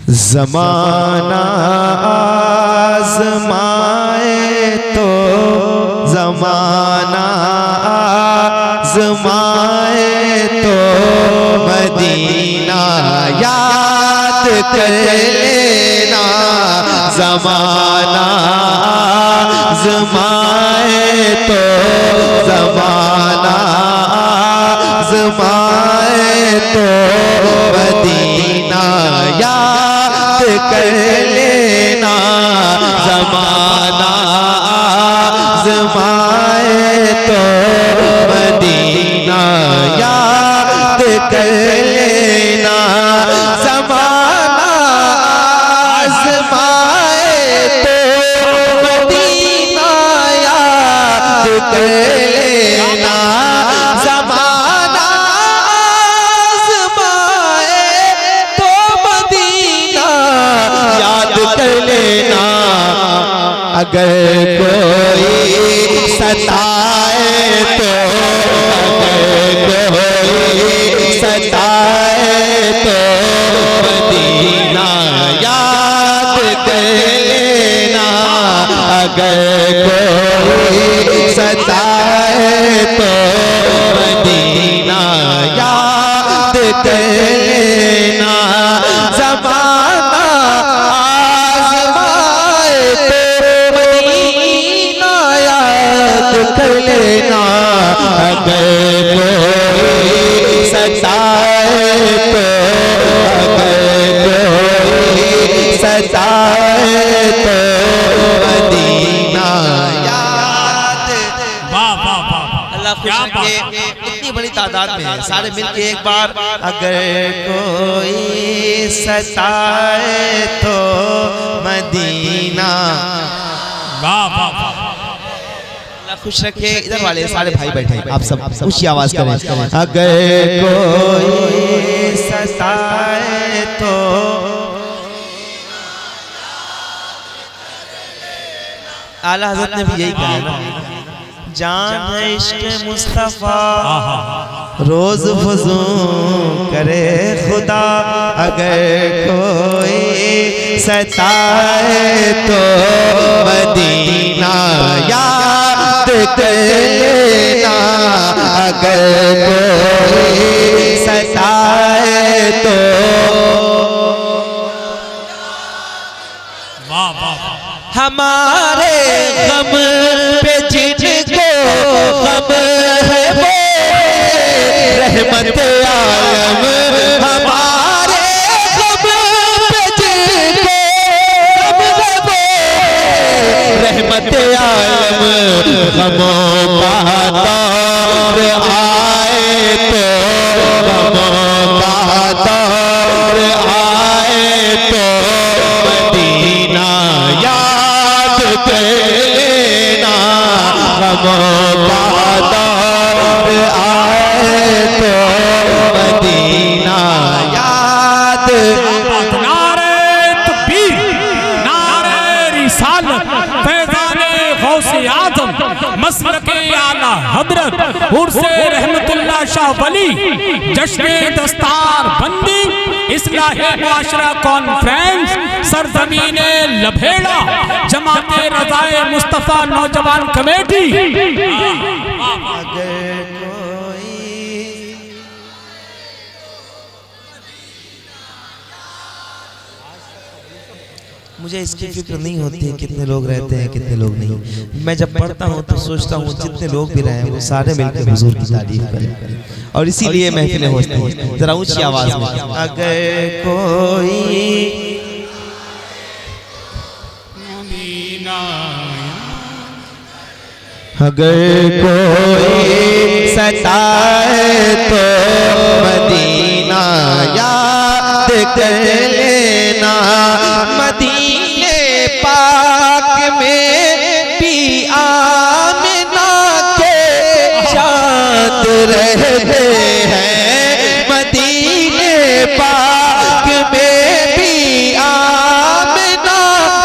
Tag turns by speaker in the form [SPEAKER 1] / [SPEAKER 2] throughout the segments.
[SPEAKER 1] ज़माना आज़माए तो ज़माना आज़माए तो मदीना याद कर लेना। ज़माना आज़माए तो ज़माना आज़माए तो मदीना याद कर लेना। ज़माना आज़माए तो मदीना याद कर लेना। ज़माना आज़माए तो मदीना याद कर लेना। ज़माना आज़माए तो मदीना याद कर लेना। अगर कोई सताए तो अगर कोई सताए तो मदीना याद कर लेना। अगर कोई सताए तो मदीना याद कर लेना। ज़माना आज़माए तो मदीना याद कर लेना। अगर कोई सताए तो अगर कोई सताए तो मदीना याद।
[SPEAKER 2] वाह वाह वाह,
[SPEAKER 1] अल्लाह खुश रखे। इतनी बड़ी तादाद में है, सारे मिलके एक बार। अगर कोई सताए तो मदीना।
[SPEAKER 2] वाह वाह वाह,
[SPEAKER 1] अल्लाह खुश रखे। इधर वाले सारे भाई बैठे, आप सब ऊंची आवाज करें। अगर कोई सताए तो आला हज़रत ने भी यही कहा ना, जान है इश्क़ मुस्तफ़ा रोज फज़ू करे खुदा। अगर कोई सताए तो मदीना याद कर लेना। अगर कोई सताए तो
[SPEAKER 2] वाह वाह,
[SPEAKER 1] हमारे गम पे जिनको गम है वो रहमत आलम। हमारे गम पे जिनको गम है वो रहमत आलम। गमों का दौर आए तो गमों का दौर आए तो मदीना याद कर लेना। गमों का दौर आए तो मदीना याद।
[SPEAKER 2] नारे तकबीर, नारे रिसालत, फैज़ाने गौसे आज़म, मसलके आला हज़रत उर्से रहमतुल्लाह शाह वली, जश्ने दस्तार बंदी, इस्लाहे मुआशरा कॉन्फ्रेंस, सरजमीने लभेड़ा, जमाते रज़ाए मुस्तफ़ा नौजवान कमेटी।
[SPEAKER 1] अगर कोई मुझे इसकी फिक्र नहीं होती है कितने लोग रहते हैं कितने लोग नहीं। मैं जब पढ़ता हूँ तो सोचता हूँ जितने लोग भी रहे हैं वो सारे मिलकर हुजूर की तारीफ करें, और इसीलिए महफिलें होती हैं। जरा ऊंची आवाज में, अगर कोई अगर कोई सताए तो मदीना याद कर लेना। मदीने पाक में भी आमिना के चाँद रहते हैं। मदीने पाक में भी आमिना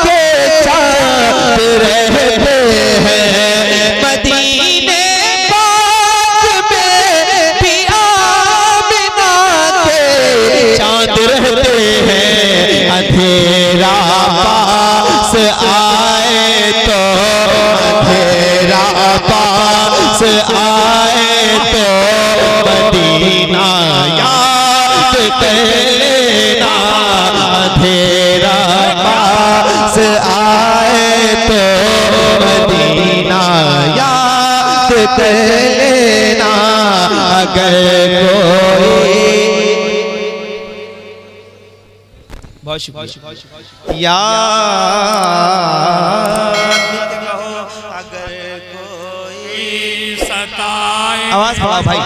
[SPEAKER 1] के चाँद रहते हैं। मदीने पाक में भी आमिना के चाँद रहते हैं। कर लेना अगर कोई। बहुत शुक्रिया। याद कहो अगर कोई
[SPEAKER 2] सताए,
[SPEAKER 1] आवाज बढ़ाओ भाई,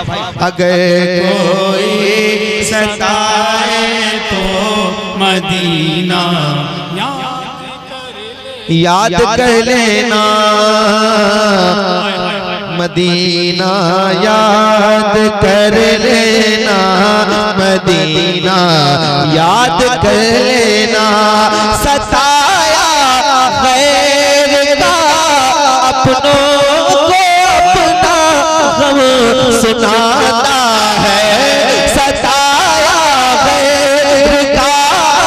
[SPEAKER 1] अगर कोई सताए
[SPEAKER 2] तो मदीना
[SPEAKER 1] याद कर लेना मदीना, याद कर लेना मदीना, याद कर लेना। सताया गैर का अपनों को अपना गम सुनाता है, सताया गैर का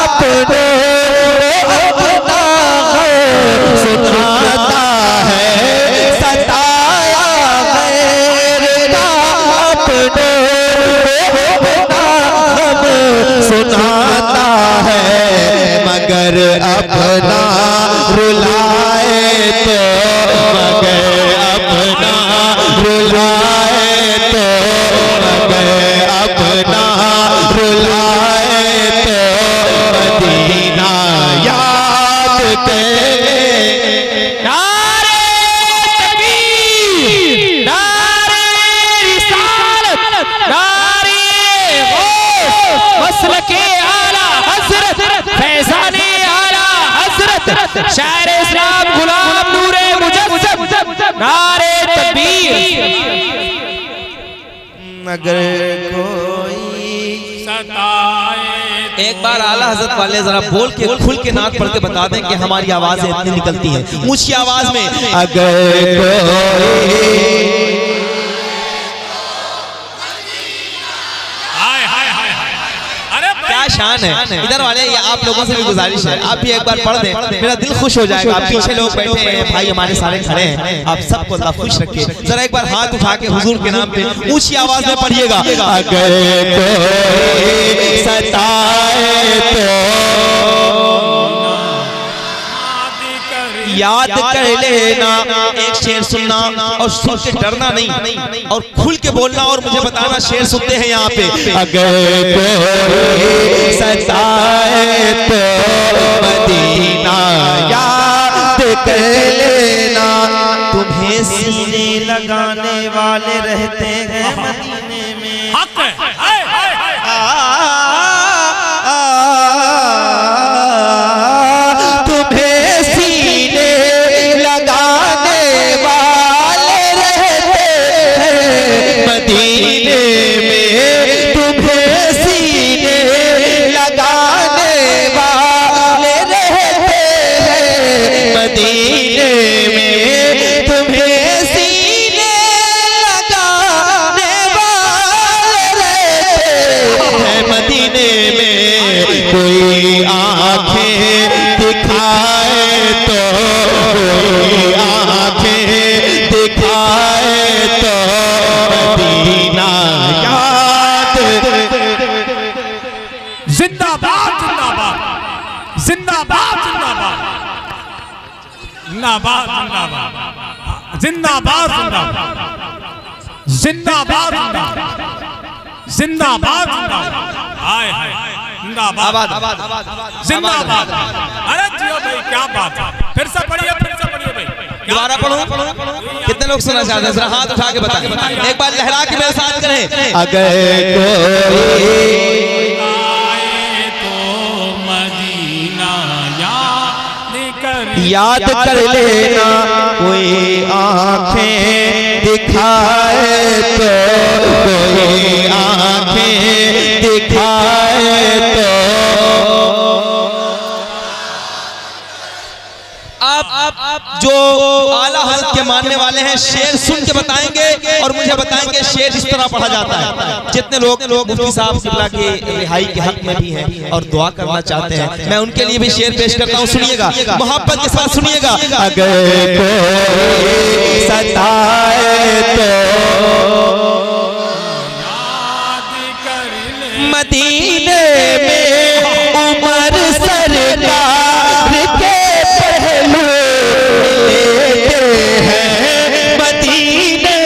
[SPEAKER 1] अपनों को अपना गम सुनाता है, सताया गैर का अपनों को अपना गम सुनाता है, मगर अपना रुलाए तो, मगर अपना रुलाए तो, मगर अपना रुलाए तो मदीना याद करे।
[SPEAKER 2] नारे तकबीर, नारे रिसालत, नारे गौस, मसलके आला हजरत, फैज़ाने आला हजरत, शायर इस्लाम गुलाम नूरे मुजस्सम, नारे तकबीर।
[SPEAKER 1] अगर कोई
[SPEAKER 2] सताए,
[SPEAKER 1] एक बार आला हजरत वाले जरा बोल के खुल के नात पढ़ के बता दें कि हमारी आवाजें इतनी निकलती हैं ऊंची आवाज में। अगर
[SPEAKER 2] हाय हाय हाय हाय, अरे
[SPEAKER 1] क्या शान है। इधर वाले ये आप लोगों से भी गुजारिश है, आप भी एक बार पढ़ दें, मेरा दिल खुश हो जाएगा। आप पीछे लोग बैठे हैं, भाई हमारे सारे खड़े हैं, आप सबको अल्लाह खुश रखे। जरा एक बार हाथ उठा के हुजूर के नाम पे ऊंची आवाज में पढ़िएगा। अगर कोई सताए तो याद कर लेना। एक शेर सुनना और सुन के डरना नहीं, और खुल के बोलना और मुझे बताना शेर सुनते हैं यहाँ पे। अगर कोई सताए तो मदीना याद कर लेना। तुम्हें सीने लगाने वाले रहते हैं मदीने में।
[SPEAKER 2] हक है, हाय हाय हाय,
[SPEAKER 1] तुम्हें सीने लगाने वाले रहते हैं मदीने में, तुम्हें सीने लगाने वाले रहते हैं मदीने में, तुम्हें सीने लगाने वाले रहते हैं मदीने में। कोई आंखें दिखाए तो, कोई आंखें दिखाए तो मदीना याद।
[SPEAKER 2] जिंदाबाद जिंदाबाद, जिंदाबाद जिंदाबाद, जिंदाबाद जिंदाबाद, जिंदाबाद जिंदाबाद, जिंदाबाद जिंदाबाद, हाय हाय, जिंदाबाद जिंदाबाद। अरे जियो भाई, क्या बात है। फिर से पढ़िए भाई,
[SPEAKER 1] दोबारा पढ़ो। कितने लोग सुनना चाहते हैं जरा हाथ उठा के बताएं, एक बार लहरा के मेरे साथ करें। अगर कोई
[SPEAKER 2] आए तो मदीना
[SPEAKER 1] याद कर लेना। कोई आंखें दिखाए तो, कोई आंखें दिखाए तो। आप जो आला हज़रत के मानने वाले हैं शेर सुन के बताएंगे और मुझे बताएंगे शेर इस तरह पढ़ा जाता है। जितने लोग मुफ्ती साहब किबला के रिहाई के हक में भी हैं और दुआ करना चाहते हैं, मैं उनके लिए भी शेर पेश करता हूँ। सुनिएगा, मोहब्बत के साथ सुनिएगा। अगर कोई सताए तो मदीने में उमर सरकार के पहलू लेते हैं, मदीने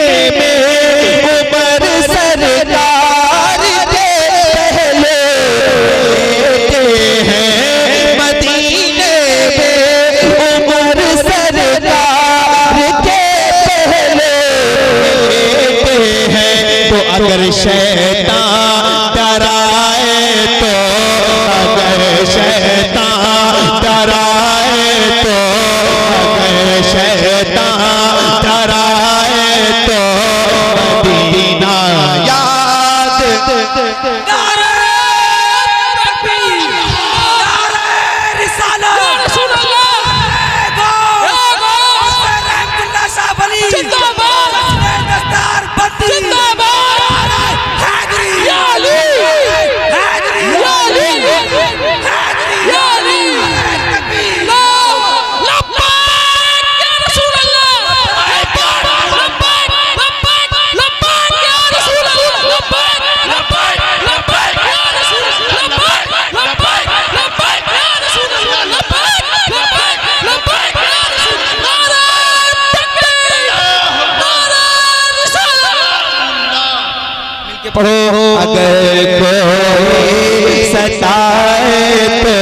[SPEAKER 1] अगर कोई सताए तो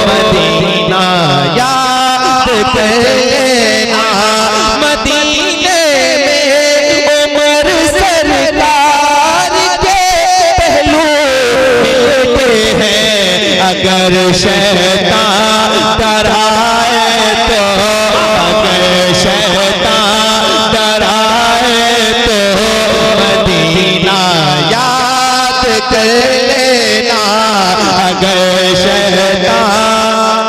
[SPEAKER 1] मदीना याद करना। मदीने में उमर सरकार के पहलू मिलते हैं। अगर शैतान डराए तो, अगर शैतान डराए तो मदीना याद कर लेना। अगर शैतान,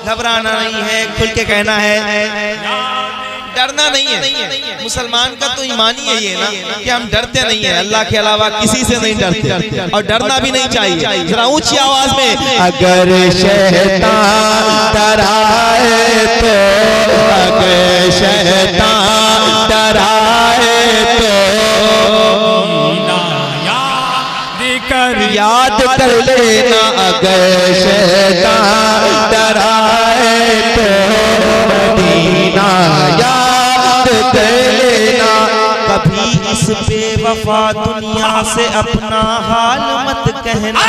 [SPEAKER 1] घबराना नहीं है, खुल के कहना है, डरना नहीं है। मुसलमान का तो ईमान ही यही है ना कि हम डरते नहीं है, अल्लाह के अलावा किसी से नहीं डरते और डरना भी नहीं चाहिए। जरा ऊंची आवाज में, अगर शैतान डराए तो, अगर शैतान डराए तो याद कर लेना। अगर शैतान डराए तो मदीना याद कर लेना। कभी इस बेवफा दुनिया से अपना हाल मत कहना।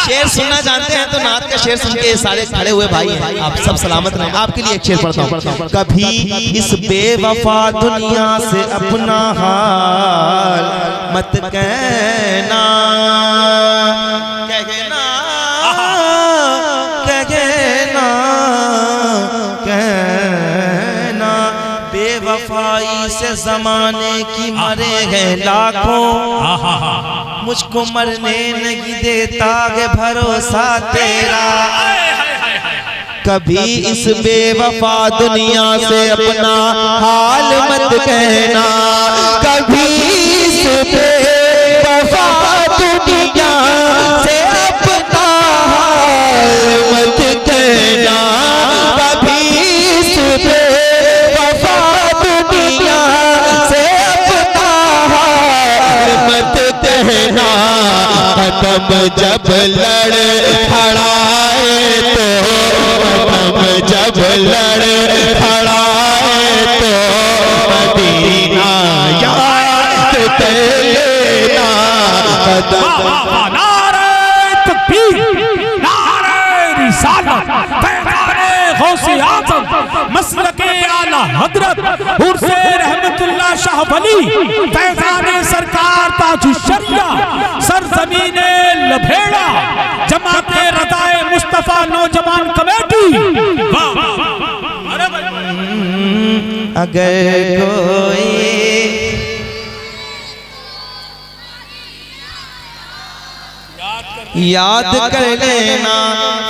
[SPEAKER 1] शेर सुनना जानते हैं तो नात का शेर सुन के सारे खड़े हुए भाई हैं, आप सब सलामत रहें। आपके लिए एक शेर पढ़ता हूँ। कभी इस बेवफा दुनिया से अपना हाल मत कहना, कहना, कहना, कहना। बेवफाई से जमाने की मरे हैं लाखों, मुझको मरने नहीं देता है भरोसा तेरा। कभी इस बेवफा दुनिया से अपना हाल मत कहना। कभी इस बेवफा दुनिया से अपना हाल मत कहना। कभी इस बेवफा दुनिया से अपना हाल मत कहना। कदम जब लड़ खड़ाए तो, कदम जब लड़ खड़ाए तो मदीना याद कर लेना।
[SPEAKER 2] नारे तकबीर, नारे रिसालत, पैगाने गौसे आज़म, मसलके आला हजरत उर्से रहमतुल्लाह शाह वली, पैगाने सरकार ताजु शरिया, सरजमीने लभेड़ा, जमाते रज़ाए मुस्तफा नौजवान कमेटी।
[SPEAKER 1] अगर कोई याद कर लेना।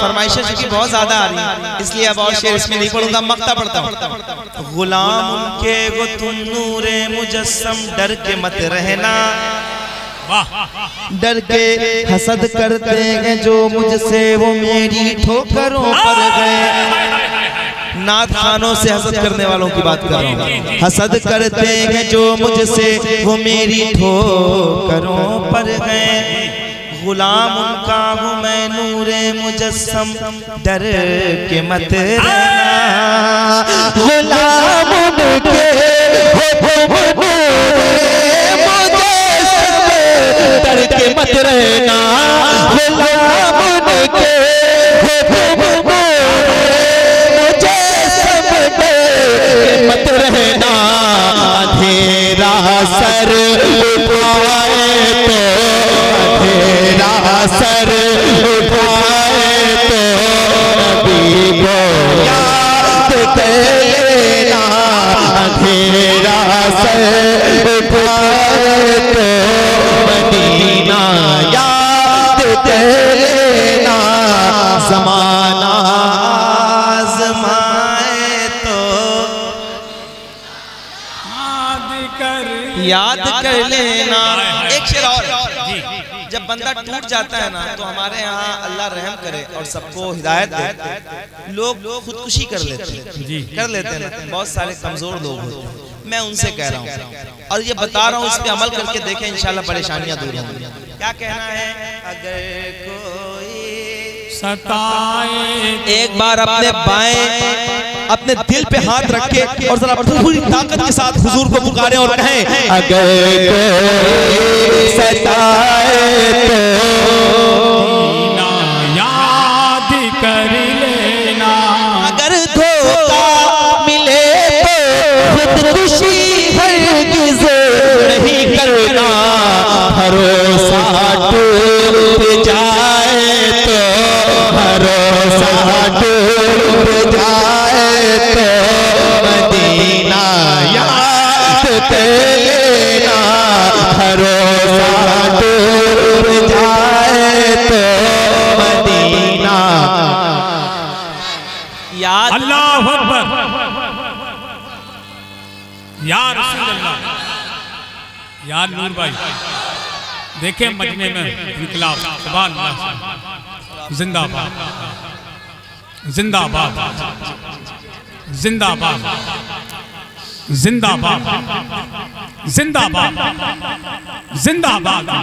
[SPEAKER 1] फरमाइशें चूंकि बहुत ज्यादा आ रही हैं इसलिए अब और शेर इसमें नहीं पढ़ूंगा, मक्ता पढ़ता हूँ। गुलाम उनके वो तुम नूरे मुजस्सम, डर के मत रहना। डर के हसद करते हैं जो मुझसे, वो मेरी ठोकरों पर गए। नात खानों से हसद करने वालों की बात कर रहा हूँ। हसद करते हैं जो मुझसे, वो मेरी ठोकरों पर गए। गुलाम उनका हूँ मैं नूरे मुजस्सम, डर के मत रहना। गुलाम उनके डर के मत रहना। गुलाम उनके मत रहना। अंधेरा सर उठाए तो, अंधेरा सर उठाए तो नबी को याद कर लेना। अंधेरा सर उठाए तो मदीना याद कर लेना। ज़माना आज़माए तो याद कर लेना। एक शेर और, जब बंदा टूट जाता है ना तो हमारे यहाँ अल्लाह रहम करे और सबको हिदायत दे, लोग खुदकुशी कर लेते हैं। बहुत सारे कमजोर लोग होते हैं, मैं उनसे कह रहा हूँ और ये बता रहा हूँ, इस पे अमल करके देखें, इंशाल्लाह परेशानियां दूर होंगी। क्या कहना है? अगर कोई
[SPEAKER 2] सताए,
[SPEAKER 1] एक बार अपने बाएं अपने दिल पे हाथ रख के और जरा पूरी ताकत के साथ हुजूर को पुकारें और कहें,
[SPEAKER 3] अगर कोई सताए
[SPEAKER 2] ना याद कर लेना,
[SPEAKER 3] अगर धोखा मिले तो खुदकुशी हरगिज़ नहीं करना, भरोसा टूट जाए तो, भरोसा टूट जाए तो मदीना याद कर लेना, भरोसा टूट जाए तो मदीना
[SPEAKER 1] याद।
[SPEAKER 2] अल्लाह अकबर, या रसूल अल्लाह, या नूर भाई देखे मजमे में इनकलाब, सुभान अल्लाह, जिंदाबाद जिंदाबाद जिंदाबाद जिंदाबाद जिंदाबाद जिंदाबाद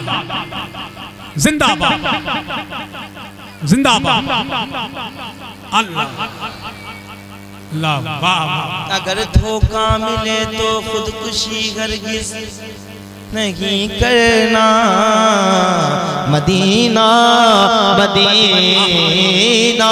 [SPEAKER 2] जिंदाबाद जिंदाबाद अल्लाह अल्लाह वाह वाह।
[SPEAKER 1] अगर धोखा मिले तो खुदकुशी हरगिज़ नहीं करना, मदीना मदीना